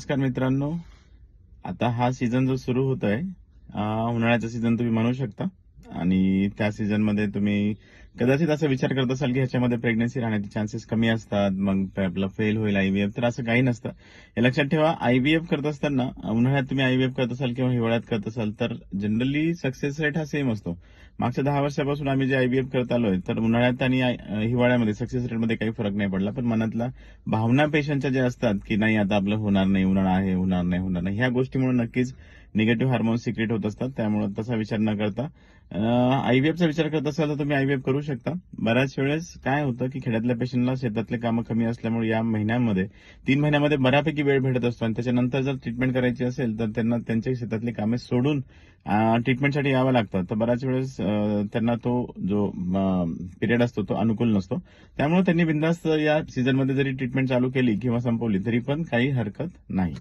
नमस्कार मित्रांनो. आता हा सीझन जो सुरू होत आहे, उन्हाळ्याचा सीझन तुम्ही म्हणू शकता. आणि त्या सीझनमध्ये तुम्ही कदाचित असा विचार करत असाल की ह्याच्यामध्ये प्रेग्नन्सी राहण्याचे चान्सेस कमी असतात, मग आपलं फेल होईल आयव्हीएफ. तर असं काही नसतं. हे लक्षात ठेवा, आयव्हीएफ करत असताना उन्हाळ्यात तुम्ही आयव्हीएफ करत असाल किंवा हिवाळ्यात करत असाल तर जनरली सक्सेस रेट हा सेम असतो. मागच्या 10 वर्षापासून आम्ही जे आयव्हीएफ करत आलोय, तर उन्हाळ्यात आणि हिवाळ्यामध्ये सक्सेस रेटमध्ये काही फरक नाही पडला. पण मनातला भावना पेशंटच्या ज्या असतात की नाही आता आपलं होणार नाही, उन्हाळा आहे, होणार नाही, ह्या गोष्टीमुळे नक्कीच निगेटिव्ह हार्मोन सिक्रेट होत असतात. त्यामुळे तसा विचार न करता आयव्हीएफचा विचार करत असाल तर तुम्ही आयव्हीएफ करू शकता. बऱ्याच वेळेस काय होतं की खेड्यातल्या पेशंटला शेतातले कामं कमी असल्यामुळे या महिन्यांमध्ये 3 महिन्यामध्ये बऱ्यापैकी वेळ भेटत असतो आणि त्याच्यानंतर जर ट्रीटमेंट करायची असेल तर त्यांना त्यांच्या शेतातली कामे सोडून ट्रीटमेंटसाठी यावं लागतं. तर बऱ्याच वेळेस त्यांना तो जो पिरियड असतो तो अनुकूल नसतो. त्यामुळे त्यांनी बिनधास्त या सीझनमध्ये जरी ट्रीटमेंट चालू केली किंवा संपवली तरी पण काही हरकत नाही.